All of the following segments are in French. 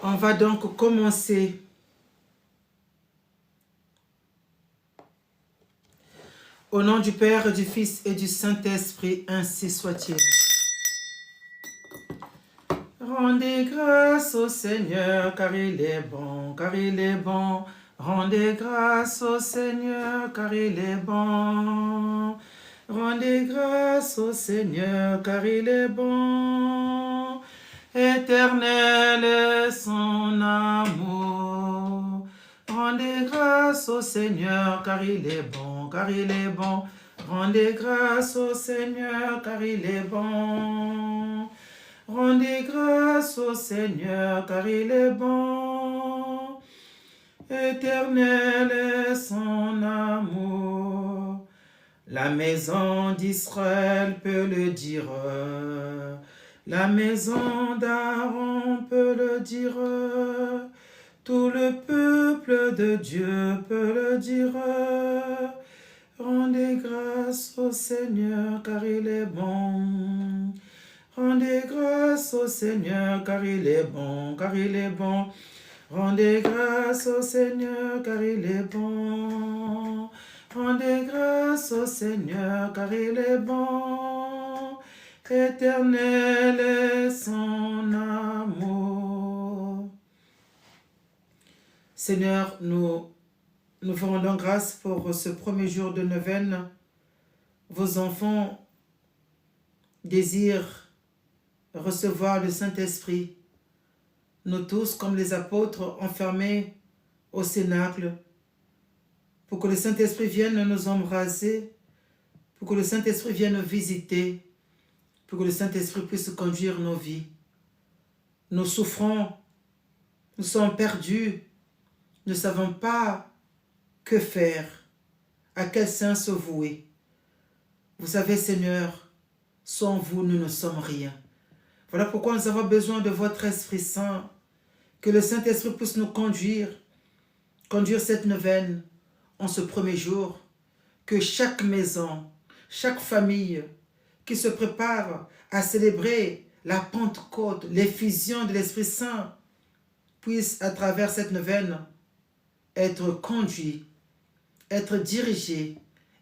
On va donc commencer. Au nom du Père, du Fils et du Saint-Esprit, ainsi soit-il. Rendez grâce au Seigneur, car il est bon, car il est bon. Rendez grâce au Seigneur, car il est bon. Rendez grâce au Seigneur, car il est bon. Éternel est son amour. Rendez grâce au Seigneur, car il est bon, car il est bon. Rendez grâce au Seigneur, car il est bon. Rendez grâce au Seigneur, car il est bon. Éternel est son amour. La maison d'Israël peut le dire. La maison d'Aaron peut le dire. Tout le peuple de Dieu peut le dire. Rendez grâce au Seigneur, car il est bon. Rendez grâce au Seigneur, car il est bon, car il est bon. Rendez grâce au Seigneur, car il est bon. Rendez grâce au Seigneur, car il est bon. Éternel est son amour. Seigneur, nous vous rendons grâce pour ce premier jour de neuvaine. Vos enfants désirent recevoir le Saint-Esprit. Nous tous, comme les apôtres, enfermés au cénacle, pour que le Saint-Esprit vienne nous embraser, pour que le Saint-Esprit vienne nous visiter, pour que le Saint-Esprit puisse conduire nos vies. Nous souffrons, nous sommes perdus, nous ne savons pas que faire, à quel saint se vouer. Vous savez, Seigneur, sans vous, nous ne sommes rien. Voilà pourquoi nous avons besoin de votre Esprit Saint, que le Saint-Esprit puisse nous conduire cette neuvaine en ce premier jour, que chaque maison, chaque famille qui se prépare à célébrer la Pentecôte, l'effusion de l'Esprit Saint, puisse à travers cette neuvaine être conduit, être dirigé,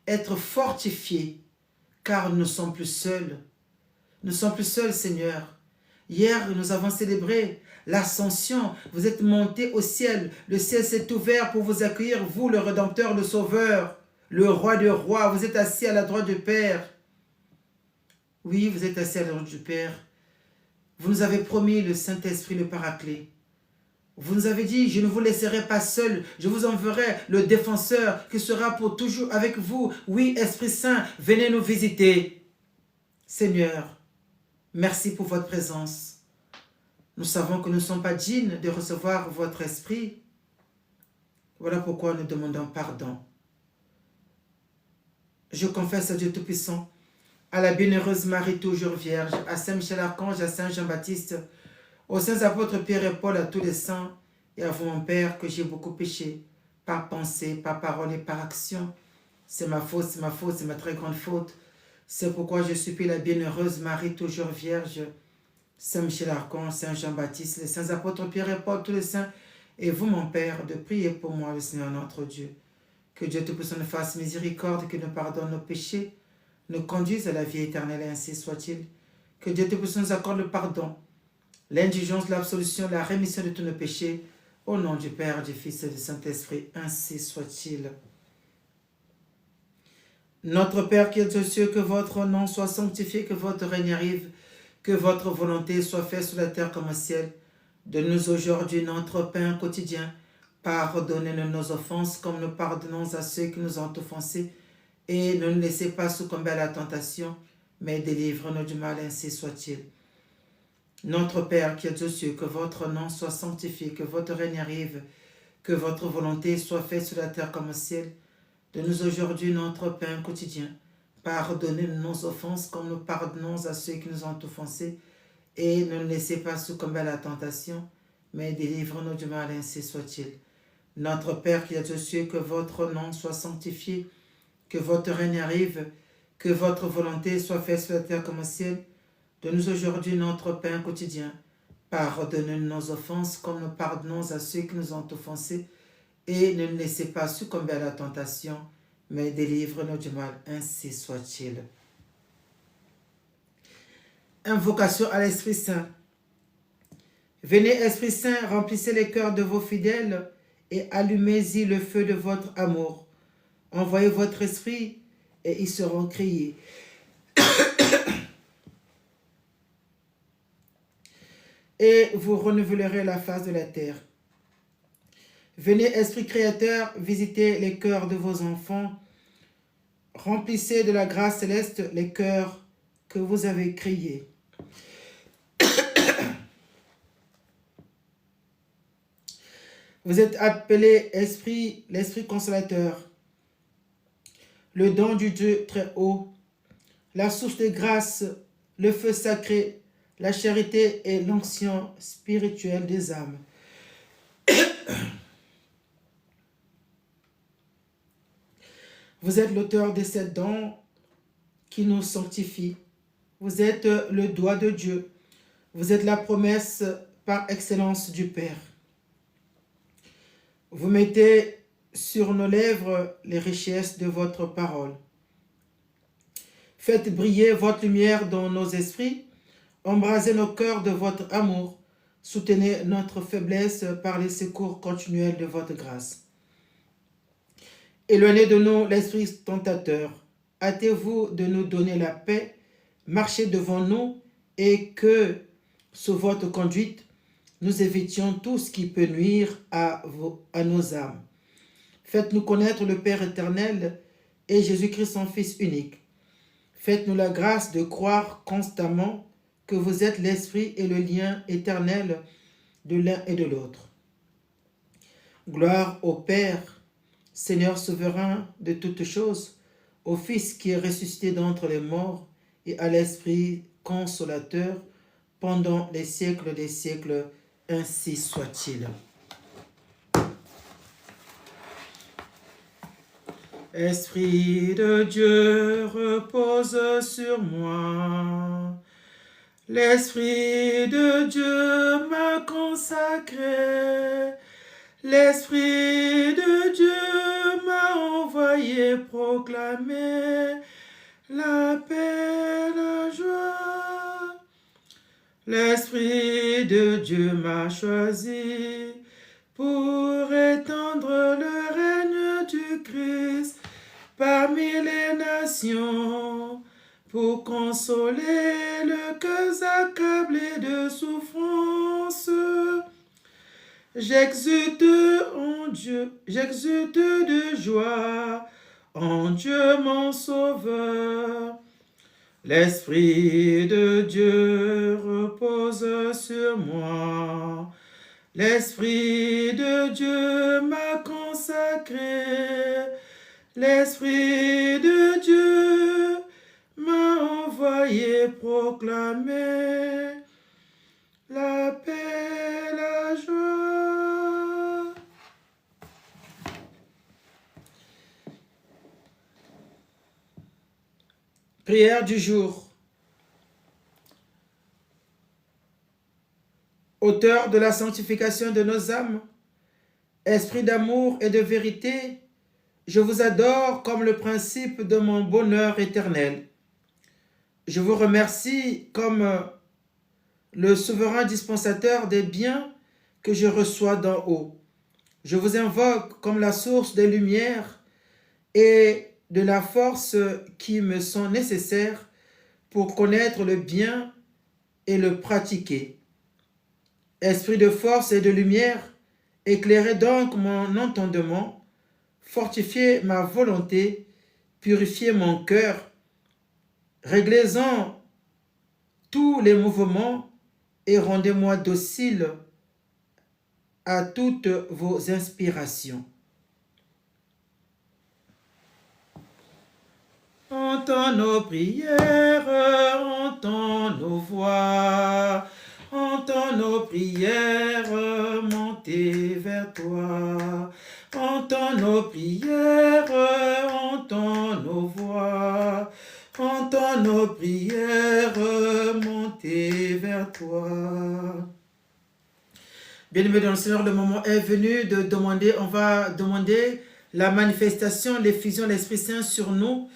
être fortifié, car nous ne sommes plus seuls. Nous ne sommes plus seuls, Seigneur. Hier, nous avons célébré l'ascension. Vous êtes montés au ciel. Le ciel s'est ouvert pour vous accueillir, vous, le Rédempteur, le Sauveur, le Roi des rois. Vous êtes assis à la droite du Père. Oui, vous êtes assis à la droite du Père. Vous nous avez promis le Saint-Esprit, le Paraclet. Vous nous avez dit, je ne vous laisserai pas seul, je vous enverrai le défenseur qui sera pour toujours avec vous. Oui, Esprit Saint, venez nous visiter. Seigneur, merci pour votre présence. Nous savons que nous ne sommes pas dignes de recevoir votre esprit. Voilà pourquoi nous demandons pardon. Je confesse à Dieu Tout-Puissant, à la bienheureuse Marie toujours Vierge, à Saint Michel Archange, à Saint Jean-Baptiste, aux saints apôtres Pierre et Paul, à tous les saints, et à vous, mon Père, que j'ai beaucoup péché, par pensée, par parole et par action. C'est ma faute, c'est ma très grande faute. C'est pourquoi je supplie la bienheureuse Marie, toujours Vierge, Saint Michel Archange, Saint Jean-Baptiste, les saints apôtres Pierre et Paul, tous les saints, et vous, mon Père, de prier pour moi, le Seigneur notre Dieu. Que Dieu Tout-Puissant nous fasse miséricorde, qu'il nous pardonne nos péchés, nous conduise à la vie éternelle, et ainsi soit-il. Que Dieu Tout-Puissant nous accorde le pardon, l'indulgence, l'absolution, la rémission de tous nos péchés, au nom du Père, du Fils et du Saint-Esprit, ainsi soit-il. Notre Père qui es aux cieux, que votre nom soit sanctifié, que votre règne arrive, que votre volonté soit faite sur la terre comme au ciel. Donne-nous aujourd'hui notre pain quotidien. Pardonnez-nous nos offenses comme nous pardonnons à ceux qui nous ont offensés. Et ne nous laissez pas succomber à la tentation, mais délivre-nous du mal, ainsi soit-il. Notre Père qui es aux cieux, que votre nom soit sanctifié, que votre règne arrive, que votre volonté soit faite sur la terre comme au ciel. Donne-nous aujourd'hui notre pain quotidien. Pardonnez-nous nos offenses comme nous pardonnons à ceux qui nous ont offensés. Et ne nous laissez pas succomber à la tentation, mais délivre-nous du mal, ainsi soit-il. Notre Père qui es aux cieux, que votre nom soit sanctifié, que votre règne arrive, que votre volonté soit faite sur la terre comme au ciel. Donne-nous aujourd'hui notre pain quotidien. Pardonne nos offenses comme nous pardonnons à ceux qui nous ont offensés et ne nous laissez pas succomber à la tentation, mais délivre-nous du mal, ainsi soit-il. Invocation à l'Esprit Saint. Venez, Esprit Saint, remplissez les cœurs de vos fidèles et allumez-y le feu de votre amour. Envoyez votre esprit et ils seront créés. Et vous renouvelerez la face de la terre. Venez, Esprit Créateur, visiter les cœurs de vos enfants. Remplissez de la grâce céleste les cœurs que vous avez créés. Vous êtes appelé l'Esprit consolateur, le don du Dieu très haut, la source de grâce, le feu sacré, la charité et l'onction spirituelle des âmes. Vous êtes l'auteur de ces dons qui nous sanctifient. Vous êtes le doigt de Dieu. Vous êtes la promesse par excellence du Père. Vous mettez sur nos lèvres les richesses de votre parole. Faites briller votre lumière dans nos esprits. Embrasez nos cœurs de votre amour. Soutenez notre faiblesse par les secours continuels de votre grâce. Éloignez de nous l'esprit tentateur. Hâtez-vous de nous donner la paix. Marchez devant nous et que, sous votre conduite, nous évitions tout ce qui peut nuire à nos âmes. Faites-nous connaître le Père éternel et Jésus-Christ, son Fils unique. Faites-nous la grâce de croire constamment que vous êtes l'Esprit et le lien éternel de l'un et de l'autre. Gloire au Père, Seigneur souverain de toutes choses, au Fils qui est ressuscité d'entre les morts et à l'Esprit consolateur pendant les siècles des siècles, ainsi soit-il. Esprit de Dieu, repose sur moi. L'Esprit de Dieu m'a consacré. L'Esprit de Dieu m'a envoyé proclamer la paix, la joie. L'Esprit de Dieu m'a choisi pour étendre le règne du Christ parmi les nations, pour consoler le cœur accablé de souffrance. J'exulte en Dieu, j'exulte de joie en Dieu mon Sauveur. L'Esprit de Dieu repose sur moi. L'Esprit de Dieu m'a consacré. L'Esprit de Dieu m'a envoyé proclamer la paix, la joie. Prière du jour. Auteur de la sanctification de nos âmes, Esprit d'amour et de vérité, je vous adore comme le principe de mon bonheur éternel. Je vous remercie comme le souverain dispensateur des biens que je reçois d'en haut. Je vous invoque comme la source des lumières et de la force qui me sont nécessaires pour connaître le bien et le pratiquer. Esprit de force et de lumière, éclairez donc mon entendement, fortifiez ma volonté, purifiez mon cœur, réglez-en tous les mouvements et rendez-moi docile à toutes vos inspirations. Entends nos prières, entends nos voix, entends nos prières monter vers toi. Entends nos prières, entends nos voix, entends nos prières monter vers toi. Bien-aimés dans le Seigneur, le moment est venu de demander, on va demander la manifestation, l'effusion de l'Esprit Saint sur nous.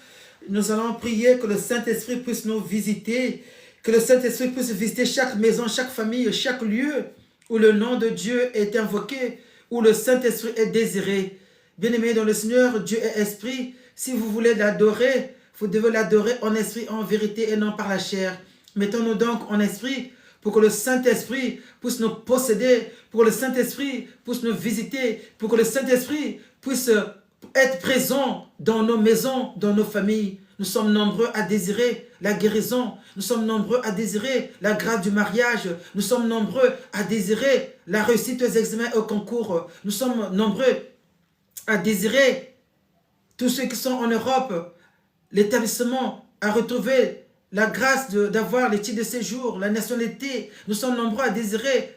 Nous allons prier que le Saint-Esprit puisse nous visiter, que le Saint-Esprit puisse visiter chaque maison, chaque famille, chaque lieu où le nom de Dieu est invoqué, où le Saint-Esprit est désiré. Bien-aimés dans le Seigneur, Dieu est esprit. Si vous voulez l'adorer, vous devez l'adorer en esprit, en vérité et non par la chair. Mettons-nous donc en esprit pour que le Saint-Esprit puisse nous posséder, pour que le Saint-Esprit puisse nous visiter, pour que le Saint-Esprit puisse être présent dans nos maisons, dans nos familles. Nous sommes nombreux à désirer la guérison. Nous sommes nombreux à désirer la grâce du mariage. Nous sommes nombreux à désirer la réussite aux examens et aux concours. Nous sommes nombreux à désirer, tous ceux qui sont en Europe, l'établissement, à retrouver la grâce d'avoir les titres de séjour, la nationalité. Nous sommes nombreux à désirer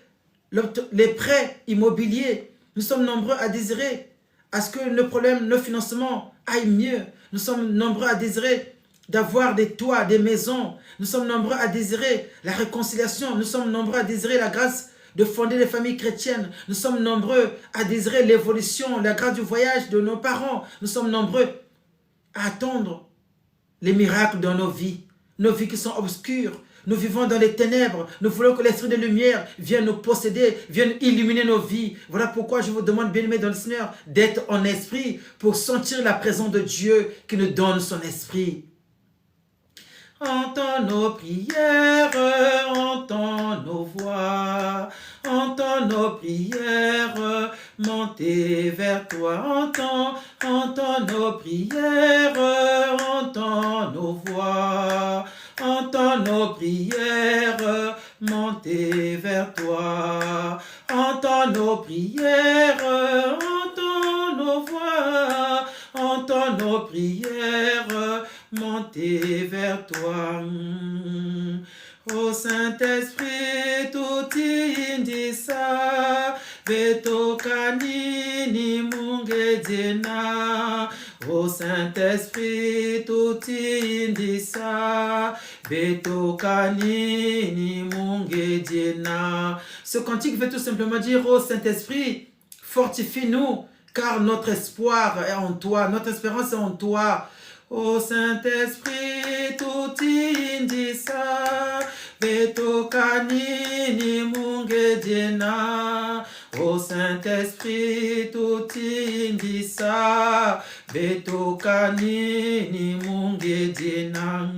les prêts immobiliers. Nous sommes nombreux à désirer à ce que nos financements aillent mieux. Nous sommes nombreux à désirer d'avoir des toits, des maisons. Nous sommes nombreux à désirer la réconciliation. Nous sommes nombreux à désirer la grâce de fonder des familles chrétiennes. Nous sommes nombreux à désirer l'évolution, la grâce du voyage de nos parents. Nous sommes nombreux à attendre les miracles dans nos vies qui sont obscures. Nous vivons dans les ténèbres. Nous voulons que l'Esprit de lumière vienne nous posséder, vienne illuminer nos vies. Voilà pourquoi je vous demande, bien-aimés dans le Seigneur, d'être en esprit pour sentir la présence de Dieu qui nous donne son esprit. Entends nos prières, entends nos voix, entends nos prières, monter vers toi, entends nos prières, entends nos voix, entends nos prières, monter vers toi, entends nos prières, entends nos voix, entends nos prières, monter vers toi. Ô Saint-Esprit, tout indisa, betoka nini mungedena. Ô Saint-Esprit, tout indisa, betoka nini mungedena. Ce cantique veut tout simplement dire, ô Saint-Esprit, fortifie-nous, car notre espoir est en toi, notre espérance est en toi. Ô Saint-Esprit, tout indisa, betoka nini mungedena. Ô Saint-Esprit, tout indisa, betoka nini mungedena.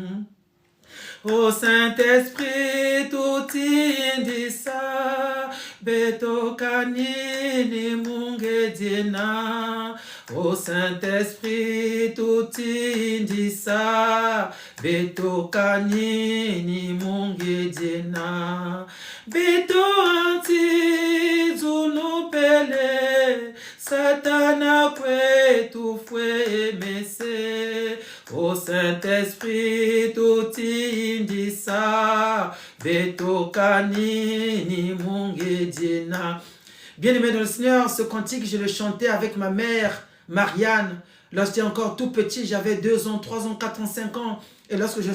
Ô Saint-Esprit, tout indisa, betoka nini mungedena. Ô Saint-Esprit, tout indisa, betoka nini mungedena. Beto anti zunupele, Satana kwetu fwe mese. Ô Saint-Esprit, tout indisa, betoka nini mungedena. Bien-aimé dans le Seigneur, ce cantique, je le chantais avec ma mère, Marianne. Lorsque j'étais encore tout petit, j'avais 2 ans, 3 ans, 4 ans, 5 ans. Et lorsque je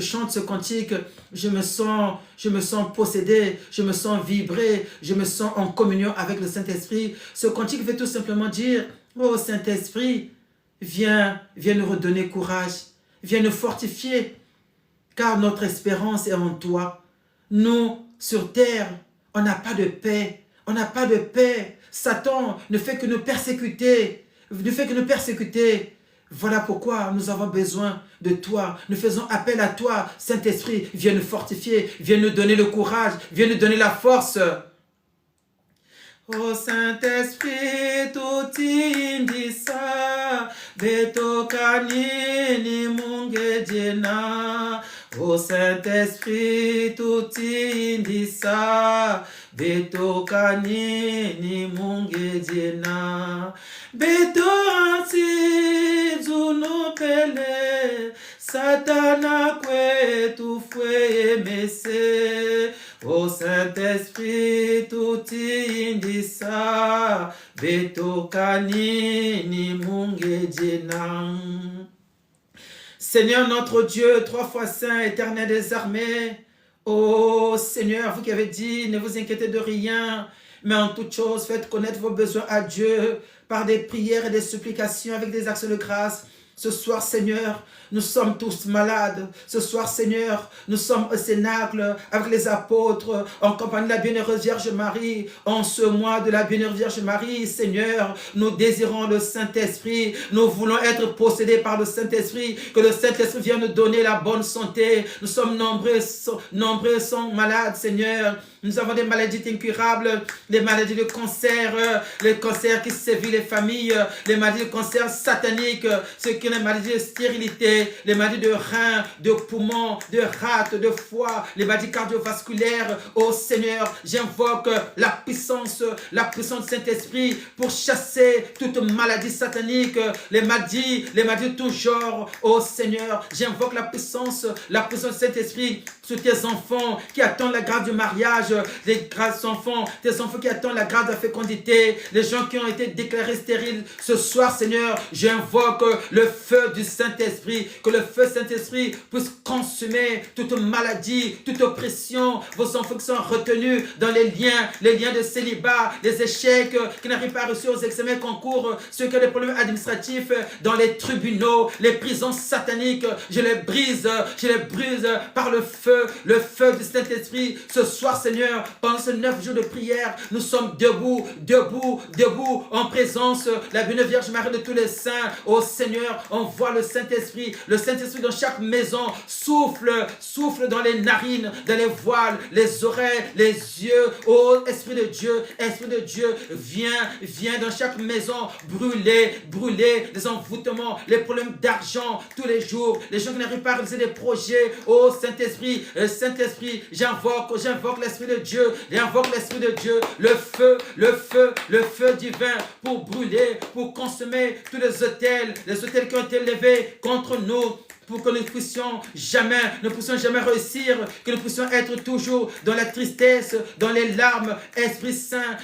chante ce cantique, je me sens possédé, je me sens vibrer, je me sens en communion avec le Saint-Esprit. Ce cantique veut tout simplement dire, oh Saint-Esprit, viens nous redonner courage, viens nous fortifier, car notre espérance est en toi. Nous, sur terre, on n'a pas de paix. On n'a pas de paix. Satan ne fait que nous persécuter. Voilà pourquoi nous avons besoin de toi. Nous faisons appel à toi, Saint-Esprit. Viens nous fortifier. Viens nous donner le courage. Viens nous donner la force. Ô Saint-Esprit, tout indisa, betoka nini mungedena. Ô Saint-Esprit, tout indisa, betoka nini mungedena. Beto anti zunupele, Satana kwetu fwe mese. Ô Saint-Esprit, tout indisa, betoka nini mungedena. Seigneur notre Dieu, 3 fois saint, éternel des armées, ô Seigneur, vous qui avez dit, ne vous inquiétez de rien, Mais en toute chose, faites connaître vos besoins à Dieu par des prières et des supplications avec des actions de grâce. Ce soir, Seigneur, nous sommes tous malades. Ce soir, Seigneur, nous sommes au Cénacle avec les apôtres, en compagnie de la Bienheureuse Vierge Marie. En ce mois de la Bienheureuse Vierge Marie, Seigneur, nous désirons le Saint-Esprit. Nous voulons être possédés par le Saint-Esprit. Que le Saint-Esprit vienne nous donner la bonne santé. Nous sommes nombreux sont malades, Seigneur. Nous avons des maladies incurables, des maladies de cancer, les cancers qui sévissent les familles, les maladies de cancer sataniques, ce qui est les maladies de stérilité, les maladies de reins, de poumons, de rate, de foie, les maladies cardiovasculaires. Oh Seigneur, j'invoque la puissance du Saint-Esprit pour chasser toute maladie satanique, les maladies de tout genre. Oh Seigneur, j'invoque la puissance du Saint-Esprit sur tes enfants qui attendent la grâce du mariage, les grâces enfants, tes enfants qui attendent la grâce de la fécondité, les gens qui ont été déclarés stériles. Ce soir, Seigneur, j'invoque le feu du Saint-Esprit, que le feu du Saint-Esprit puisse consumer toute maladie, toute oppression, vos enfants qui sont retenus dans les liens de célibat, les échecs, qui n'arrivent pas à réussir aux examens concours, ceux qui ont des problèmes administratifs dans les tribunaux, les prisons sataniques, je les brise par le feu du Saint-Esprit. Ce soir, Seigneur, pendant ces 9 jours de prière, nous sommes debout en présence de la Bienheureuse Vierge Marie de tous les saints. Oh Seigneur, on voit le Saint-Esprit dans chaque maison, souffle dans les narines, dans les voiles, les oreilles, les yeux. Oh Esprit de Dieu, viens dans chaque maison, brûler les envoûtements, les problèmes d'argent tous les jours, les gens qui n'arrivent pas à réaliser des projets. Oh Saint-Esprit, j'invoque l'Esprit de Dieu, le feu divin pour brûler, pour consommer tous les autels qui ont été levés contre nous, pour que nous ne puissions jamais réussir, que nous puissions être toujours dans la tristesse, dans les larmes. Esprit Saint,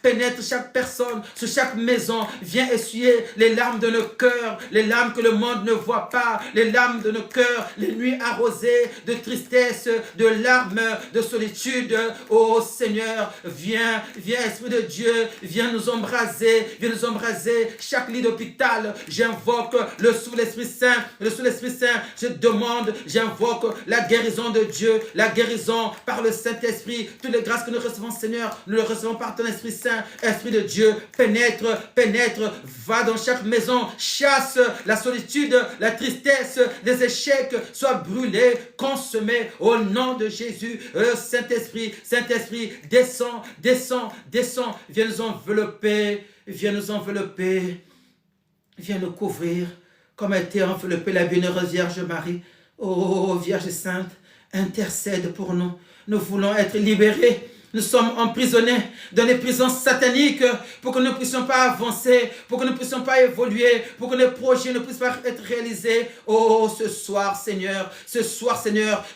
pénètre chaque personne, sur chaque maison, viens essuyer les larmes de nos cœurs, les larmes que le monde ne voit pas, les larmes de nos cœurs, les nuits arrosées de tristesse, de larmes, de solitude. Oh Seigneur, viens Esprit de Dieu, viens nous embraser, chaque lit d'hôpital. J'invoque le souffle de l'Esprit Saint, j'invoque la guérison de Dieu, la guérison par le Saint-Esprit. Toutes les grâces que nous recevons, Seigneur, nous les recevons par ton Esprit Saint. Esprit de Dieu, pénètre, va dans chaque maison, chasse la solitude, la tristesse, les échecs, soient brûlés, consommés au nom de Jésus. Saint-Esprit, descends, viens nous envelopper, viens nous couvrir, comme a été enveloppée la Bienheureuse Vierge Marie. Oh Vierge Sainte, intercède pour nous. Nous voulons être libérés. Nous sommes emprisonnés dans les prisons sataniques pour que nous ne puissions pas avancer, pour que nous ne puissions pas évoluer, pour que nos projets ne puissent pas être réalisés. Oh, ce soir, Seigneur,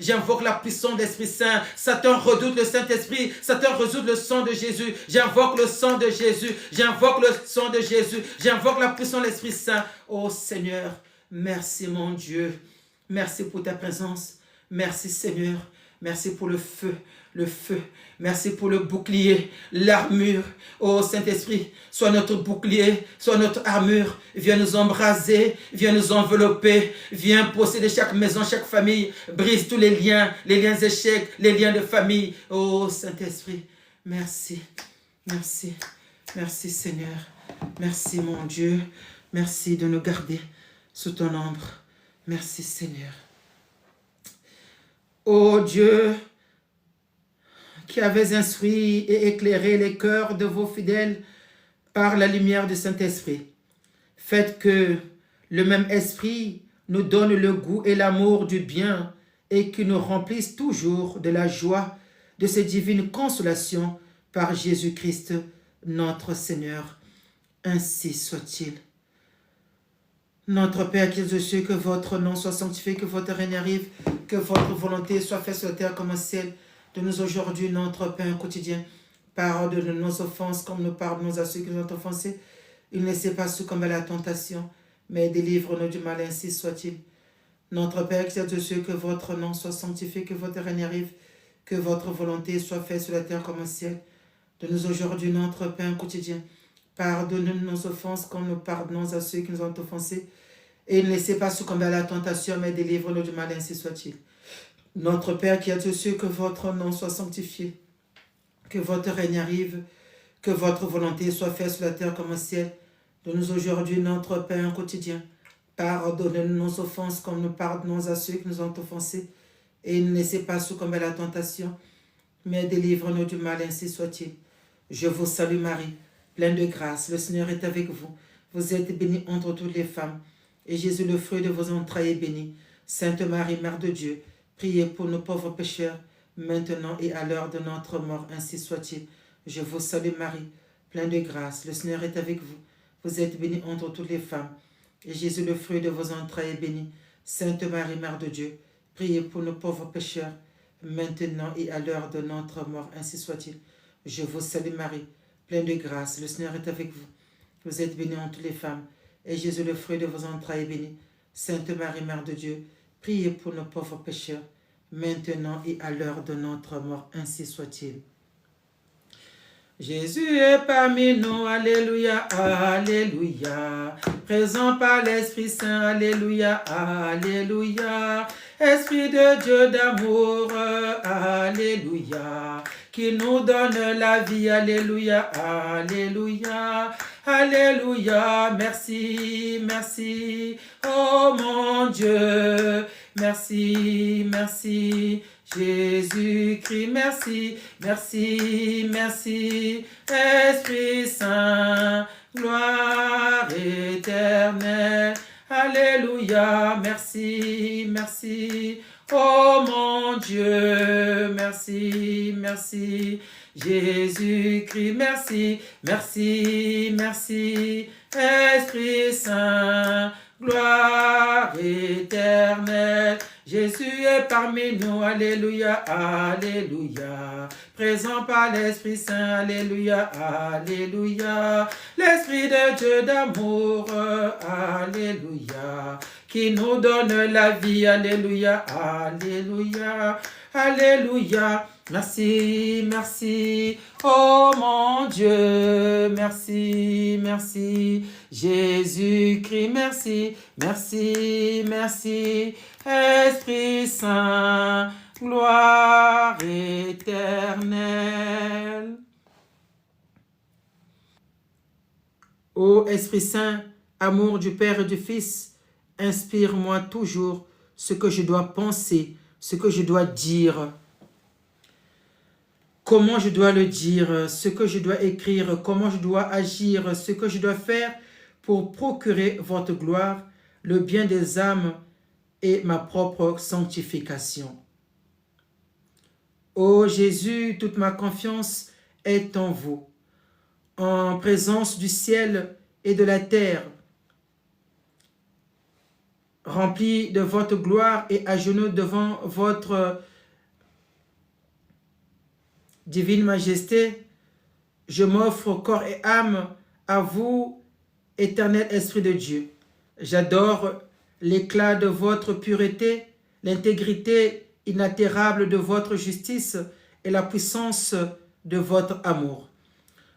j'invoque la puissance de l'Esprit Saint. Satan redoute le Saint-Esprit, Satan redoute le sang de Jésus. J'invoque le sang de Jésus, j'invoque la puissance de l'Esprit Saint. Oh Seigneur, merci mon Dieu, merci pour ta présence, merci Seigneur, merci pour le feu. Merci pour le bouclier, l'armure. Oh Saint-Esprit, sois notre bouclier, sois notre armure. Viens nous embraser, viens nous envelopper, viens posséder chaque maison, chaque famille. Brise tous les liens échecs, les liens de famille. Oh Saint-Esprit, merci Seigneur. Merci mon Dieu, merci de nous garder sous ton ombre. Merci Seigneur. Oh Dieu, qui avez instruit et éclairé les cœurs de vos fidèles par la lumière du Saint-Esprit. Faites que le même Esprit nous donne le goût et l'amour du bien et qu'il nous remplisse toujours de la joie de ces divines consolations par Jésus-Christ, notre Seigneur. Ainsi soit-il. Notre Père qui es aux cieux, que votre nom soit sanctifié, que votre règne arrive, que votre volonté soit faite sur la terre comme au ciel. Donne-nous aujourd'hui notre pain quotidien. Pardonne nos offenses comme nous pardonnons à ceux qui nous ont offensés. Il ne laissez pas succomber à la tentation, mais délivre-nous du mal, ainsi soit-il. Notre Père qui es aux cieux, que votre nom soit sanctifié, que votre règne arrive, que votre volonté soit faite sur la terre comme au ciel. Donne-nous aujourd'hui notre pain quotidien. Pardonne-nous nos offenses comme nous pardonnons à ceux qui nous ont offensés. Et ne laissez pas succomber à la tentation, mais délivre-nous du mal, ainsi soit-il. Notre Père qui êtes aux cieux, que votre nom soit sanctifié, que votre règne arrive, que votre volonté soit faite sur la terre comme au ciel. Donne-nous aujourd'hui notre pain quotidien. Pardonne-nous nos offenses comme nous pardonnons à ceux qui nous ont offensés. Et ne laissez pas succomber à la tentation, mais délivre-nous du mal, ainsi soit-il. Je vous salue Marie, pleine de grâce, le Seigneur est avec vous. Vous êtes bénie entre toutes les femmes, et Jésus, le fruit de vos entrailles, est béni. Sainte Marie, Mère de Dieu, priez pour nos pauvres pécheurs, maintenant et à l'heure de notre mort, ainsi soit-il. Je vous salue Marie, pleine de grâce, le Seigneur est avec vous. Vous êtes bénie entre toutes les femmes, et Jésus, le fruit de vos entrailles, est béni. Sainte Marie, Mère de Dieu, priez pour nos pauvres pécheurs, maintenant et à l'heure de notre mort, ainsi soit-il. Je vous salue Marie, pleine de grâce, le Seigneur est avec vous. Vous êtes bénie entre toutes les femmes, et Jésus, le fruit de vos entrailles, est béni. Sainte Marie, Mère de Dieu, priez pour nos pauvres pécheurs, maintenant et à l'heure de notre mort, ainsi soit-il. Jésus est parmi nous, alléluia, alléluia. Présent par l'Esprit Saint, alléluia, alléluia. Esprit de Dieu d'amour, alléluia. Qui nous donne la vie, alléluia, alléluia. Alléluia, merci, merci, oh mon Dieu, merci, merci, Jésus-Christ, merci, merci, merci, Esprit Saint, gloire éternelle, alléluia, merci, merci, oh mon Dieu, merci, merci, Jésus-Christ, merci, merci, merci, Esprit Saint, gloire éternelle. Jésus est parmi nous, alléluia, alléluia. Présent par l'Esprit Saint, alléluia, alléluia. L'Esprit de Dieu d'amour, alléluia. Qui nous donne la vie, alléluia, alléluia, alléluia. Merci, merci, oh mon Dieu, merci, merci, Jésus-Christ, merci, merci, merci, Esprit Saint, gloire éternelle. Ô Esprit Saint, amour du Père et du Fils, inspire-moi toujours ce que je dois penser, ce que je dois dire, comment je dois le dire, ce que je dois écrire, comment je dois agir, ce que je dois faire pour procurer votre gloire, le bien des âmes et ma propre sanctification. Ô Jésus, toute ma confiance est en vous. En présence du ciel et de la terre, rempli de votre gloire et à genoux devant votre divine majesté, je m'offre corps et âme à vous, éternel Esprit de Dieu. J'adore l'éclat de votre pureté, l'intégrité inaltérable de votre justice et la puissance de votre amour.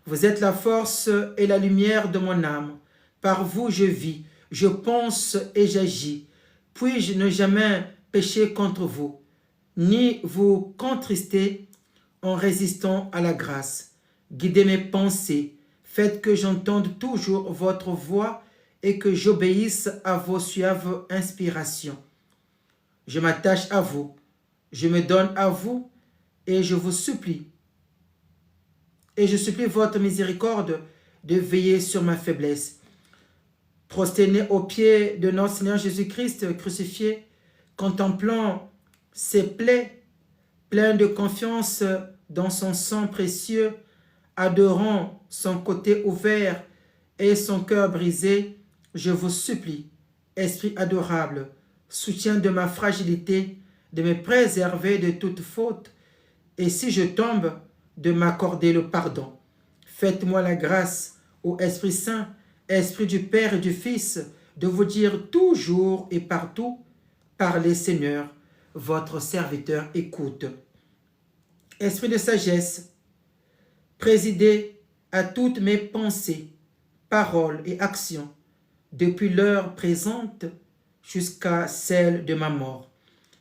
Vous êtes la force et la lumière de mon âme. Par vous je vis, je pense et j'agis. Puis-je ne jamais pécher contre vous, ni vous contrister en résistant à la grâce. Guidez mes pensées, faites que j'entende toujours votre voix et que j'obéisse à vos suaves inspirations. Je m'attache à vous, je me donne à vous et je vous supplie. Et je supplie votre miséricorde de veiller sur ma faiblesse. Prosterné aux pieds de notre Seigneur Jésus-Christ crucifié, contemplant ses plaies, plein de confiance dans son sang précieux, adorant son côté ouvert et son cœur brisé, je vous supplie, Esprit adorable, soutien de ma fragilité, de me préserver de toute faute, et si je tombe, de m'accorder le pardon. Faites-moi la grâce, ô Esprit Saint, Esprit du Père et du Fils, de vous dire toujours et partout, parlez Seigneur, votre serviteur écoute. Esprit de sagesse, présider à toutes mes pensées, paroles et actions, depuis l'heure présente jusqu'à celle de ma mort.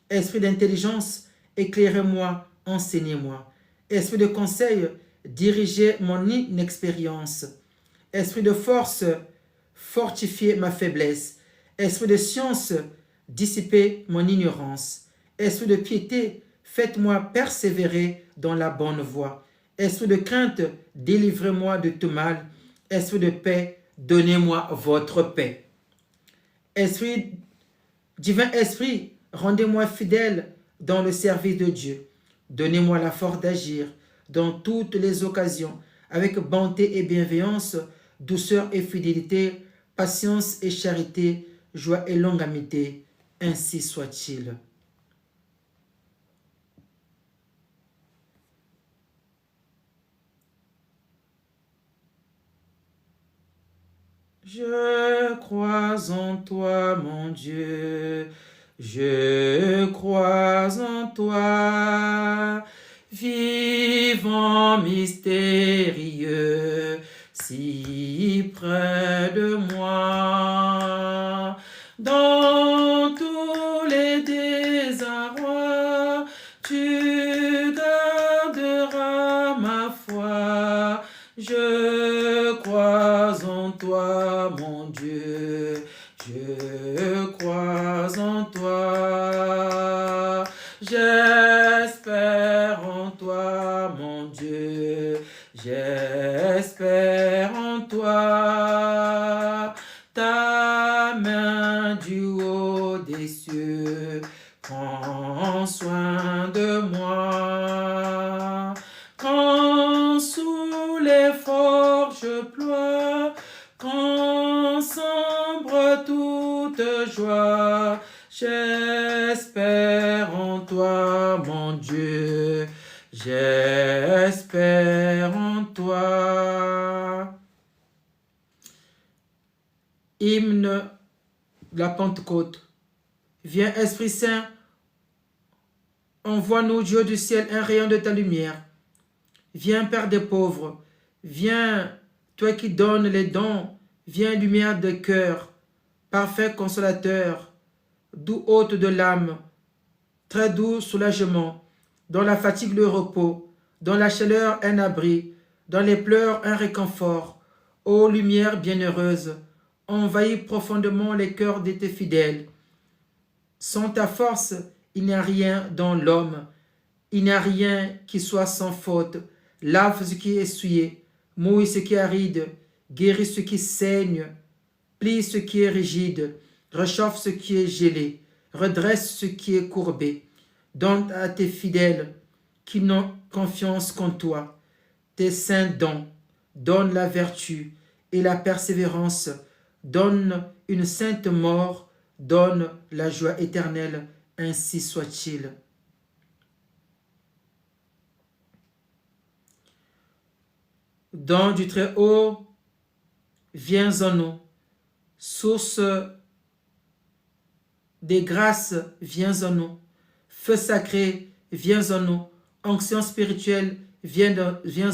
Esprit d'intelligence, éclairez-moi, enseignez-moi. Esprit de conseil, dirigez mon inexpérience. Esprit de force, fortifiez ma faiblesse. Esprit de science, dissipez mon ignorance. Esprit de piété, faites-moi persévérer dans la bonne voie. Esprit de crainte, délivrez-moi de tout mal. Esprit de paix, donnez-moi votre paix. Divin Esprit, rendez-moi fidèle dans le service de Dieu. Donnez-moi la force d'agir dans toutes les occasions, avec bonté et bienveillance, douceur et fidélité, patience et charité, joie et longanimité. Ainsi soit-il. Je crois en toi, mon Dieu, je crois en toi, vivant mystérieux, si près de moi. Dans tous les désarrois, tu garderas ma foi. Je crois en toi, mon Dieu, je crois en toi. J'espère en toi, mon Dieu, j'espère en toi. Ta main du haut des cieux prend soin de moi. Quand sous les forges ploient, quand sombre toute joie, j'espère en toi, mon Dieu, j'espère en toi. Hymne de la Pentecôte. Viens, Esprit Saint, envoie-nous, Dieu du ciel, un rayon de ta lumière. Viens, Père des pauvres, viens, toi qui donnes les dons, viens, lumière de cœur, parfait consolateur, doux hôte de l'âme, très doux soulagement, dans la fatigue le repos, dans la chaleur un abri, dans les pleurs un réconfort. Ô lumière bienheureuse, envahis profondément les cœurs de tes fidèles. Sans ta force, il n'y a rien dans l'homme, il n'y a rien qui soit sans faute. Lave ce qui est essuyé, mouille ce qui est aride, guéris ce qui saigne, plie ce qui est rigide, réchauffe ce qui est gelé, redresse ce qui est courbé. Donne à tes fidèles qui n'ont confiance qu'en toi tes saints dons. Donne la vertu et la persévérance. Donne une sainte mort. Donne la joie éternelle. Ainsi soit-il. Don du Très-Haut, viens en nous. Source des grâces, viens en nous. Feu sacré, viens en nous. Onction spirituelle, viens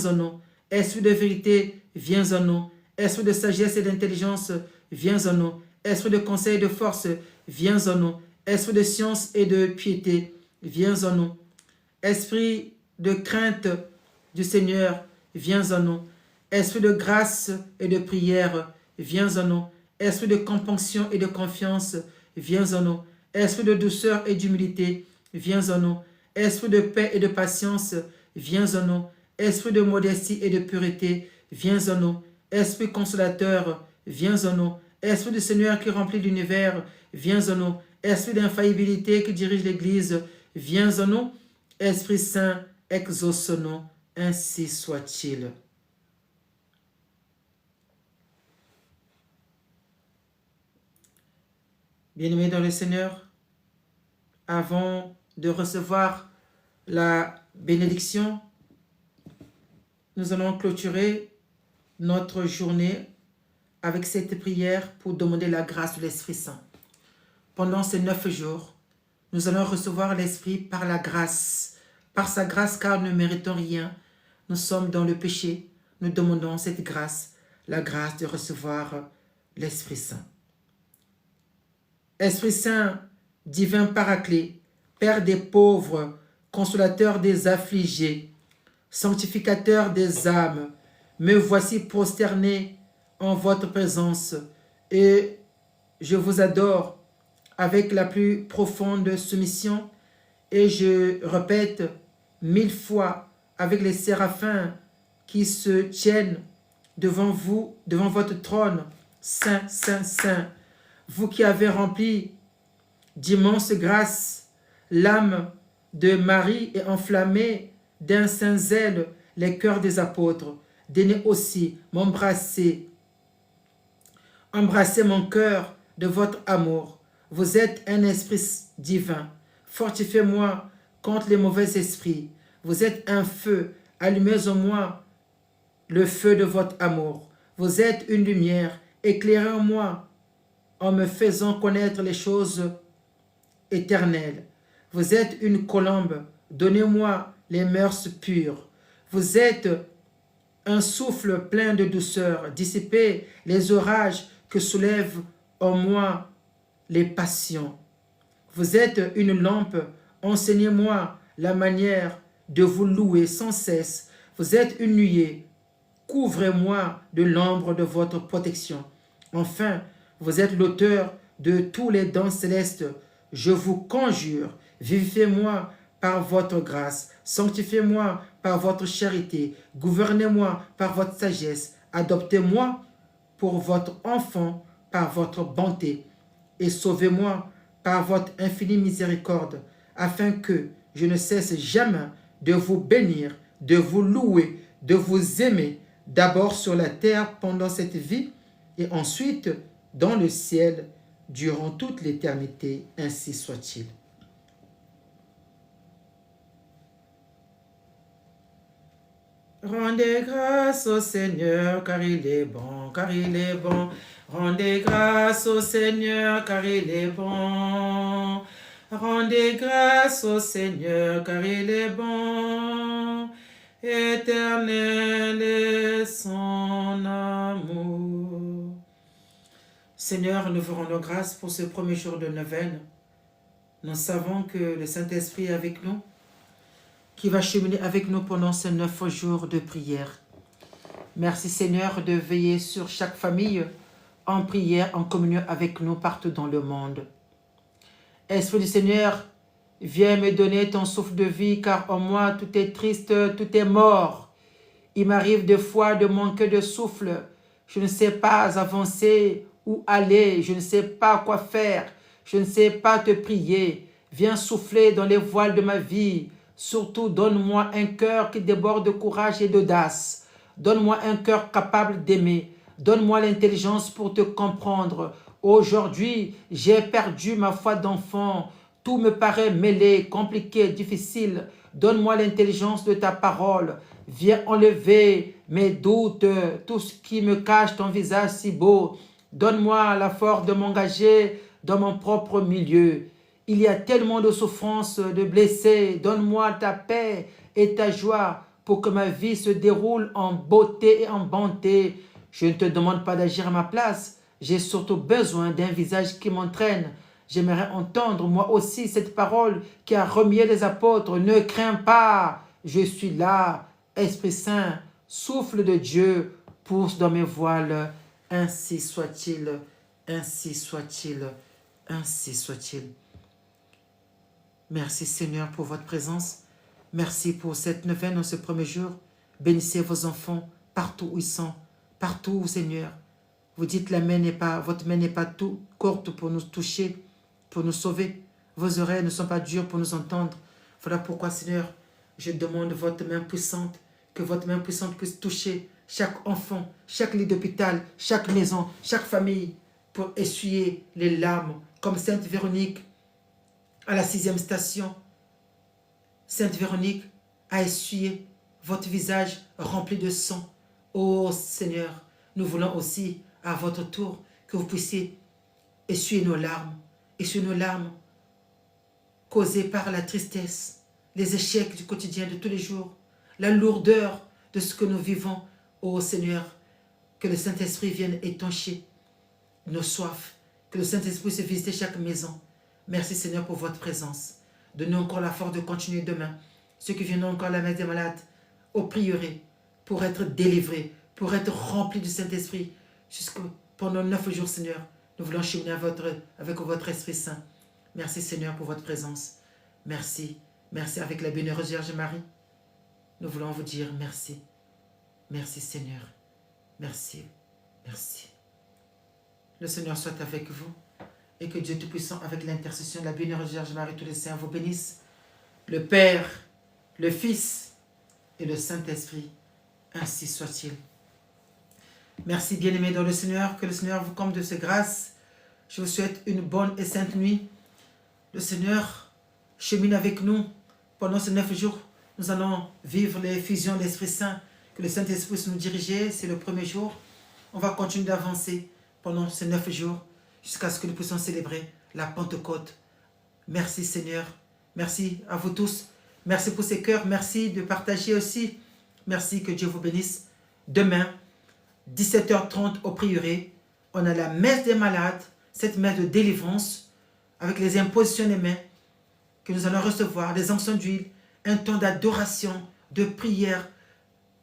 en nous. Esprit de vérité, viens en nous. Esprit de sagesse et d'intelligence, viens en nous. Esprit de conseil et de force, viens en nous. Esprit de science et de piété, viens en nous. Esprit de crainte du Seigneur, viens en nous. Esprit de grâce et de prière, viens en nous. Esprit de compassion et de confiance, viens en nous. Esprit de douceur et d'humilité, viens en nous. Esprit de paix et de patience, viens en nous. Esprit de modestie et de pureté, viens en nous. Esprit consolateur, viens en nous. Esprit du Seigneur qui remplit l'univers, viens en nous. Esprit d'infaillibilité qui dirige l'Église, viens en nous. Esprit Saint, exauce-nous, ainsi soit-il. Bien-aimés dans le Seigneur, avant de recevoir la bénédiction, nous allons clôturer notre journée avec cette prière pour demander la grâce de l'Esprit Saint. Pendant ces 9 jours, nous allons recevoir l'Esprit par la grâce, par sa grâce car nous ne méritons rien. nous sommes dans le péché, nous demandons cette grâce, la grâce de recevoir l'Esprit Saint. Esprit Saint, divin paraclet, Père des pauvres, consolateur des affligés, sanctificateur des âmes, me voici prosterné en votre présence et je vous adore avec la plus profonde soumission et je répète 1000 fois avec les séraphins qui se tiennent devant vous, devant votre trône, Saint, Saint, Saint, vous qui avez rempli d'immenses grâces l'âme de Marie et enflammé d'un saint zèle les cœurs des apôtres, daignez aussi m'embrasser, embrassez mon cœur de votre amour. Vous êtes un esprit divin, fortifiez-moi contre les mauvais esprits. Vous êtes un feu, allumez en moi le feu de votre amour. Vous êtes une lumière, éclairez en moi en me faisant connaître les choses éternelles. Vous êtes une colombe, donnez-moi les mœurs pures. Vous êtes un souffle plein de douceur, dissipez les orages que soulèvent en moi les passions. Vous êtes une lampe, enseignez-moi la manière de vous louer sans cesse. Vous êtes une nuée, couvrez-moi de l'ombre de votre protection. Enfin, vous êtes l'auteur de tous les dons célestes. Je vous conjure, vivifiez-moi par votre grâce, sanctifiez-moi par votre charité, gouvernez-moi par votre sagesse, adoptez-moi pour votre enfant par votre bonté et sauvez-moi par votre infinie miséricorde, afin que je ne cesse jamais de vous bénir, de vous louer, de vous aimer, d'abord sur la terre pendant cette vie et ensuite dans le ciel durant toute l'éternité, ainsi soit-il. Rendez grâce au Seigneur, car il est bon, car il est bon. Rendez grâce au Seigneur, car il est bon. Rendez grâce au Seigneur, car il est bon. Éternel est son amour. Seigneur, nous vous rendons grâce pour ce premier jour de neuvaine. Nous savons que le Saint-Esprit est avec nous, qui va cheminer avec nous pendant ces 9 jours de prière. Merci Seigneur de veiller sur chaque famille en prière, en communion avec nous partout dans le monde. Esprit du Seigneur, viens me donner ton souffle de vie, car en moi tout est triste, tout est mort. Il m'arrive des fois de manquer de souffle. Je ne sais pas avancer, où aller, je ne sais pas quoi faire, je ne sais pas te prier. Viens souffler dans les voiles de ma vie. Surtout, donne-moi un cœur qui déborde de courage et d'audace. Donne-moi un cœur capable d'aimer. Donne-moi l'intelligence pour te comprendre. Aujourd'hui, j'ai perdu ma foi d'enfant. Tout me paraît mêlé, compliqué, difficile. Donne-moi l'intelligence de ta parole. Viens enlever mes doutes, tout ce qui me cache ton visage si beau. Donne-moi la force de m'engager dans mon propre milieu. Il y a tellement de souffrances, de blessés. Donne-moi ta paix et ta joie pour que ma vie se déroule en beauté et en bonté. Je ne te demande pas d'agir à ma place. J'ai surtout besoin d'un visage qui m'entraîne. J'aimerais entendre moi aussi cette parole qui a remué les apôtres. Ne crains pas, je suis là. Esprit Saint, souffle de Dieu, pousse dans mes voiles. Ainsi soit-il, ainsi soit-il, ainsi soit-il. Merci Seigneur pour votre présence. Merci pour cette neuvaine en ce premier jour. Bénissez vos enfants partout où ils sont. Partout, Seigneur. Vous dites votre main n'est pas tout courte pour nous toucher, pour nous sauver. Vos oreilles ne sont pas dures pour nous entendre. Voilà pourquoi, Seigneur, je demande votre main puissante, que votre main puissante puisse toucher chaque enfant, chaque lit d'hôpital, chaque maison, chaque famille, pour essuyer les larmes, comme Sainte Véronique à la 6e station. Sainte Véronique a essuyé votre visage rempli de sang. Ô Seigneur, nous voulons aussi, à votre tour, que vous puissiez essuyer nos larmes causées par la tristesse, les échecs du quotidien de tous les jours, la lourdeur de ce que nous vivons, ô Seigneur, que le Saint-Esprit vienne étancher nos soifs, que le Saint-Esprit se visite chaque maison. Merci Seigneur pour votre présence. Donnez-nous encore la force de continuer demain. Ceux qui viennent encore à la messe des malades, au prieuré, pour être délivrés, pour être remplis du Saint-Esprit, pendant 9 jours, Seigneur. Nous voulons cheminer avec votre Esprit Saint. Merci Seigneur pour votre présence. Merci. Merci avec la bienheureuse Vierge Marie. Nous voulons vous dire merci. Merci Seigneur. Merci. Merci. Le Seigneur soit avec vous et que Dieu Tout-Puissant, avec l'intercession de la bienheureuse Vierge Marie, tous les saints vous bénissent. Le Père, le Fils et le Saint-Esprit. Ainsi soit-il. Merci bien-aimés dans le Seigneur. Que le Seigneur vous comble de ses grâces. Je vous souhaite une bonne et sainte nuit. Le Seigneur chemine avec nous pendant ces 9 jours. Nous allons vivre les fusions de l'Esprit Saint. Que le Saint-Esprit puisse nous diriger. C'est le premier jour. On va continuer d'avancer pendant ces 9 jours jusqu'à ce que nous puissions célébrer la Pentecôte. Merci Seigneur. Merci à vous tous. Merci pour ces cœurs. Merci de partager aussi. Merci, que Dieu vous bénisse. Demain, 17h30 au prieuré, on a la messe des malades, cette messe de délivrance, avec les impositions des mains que nous allons recevoir, les onctions d'huile, un temps d'adoration, de prière,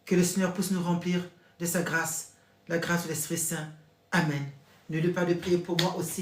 que le Seigneur puisse nous remplir de sa grâce, la grâce de l'Esprit Saint. Amen. N'oubliez pas de prier pour moi aussi.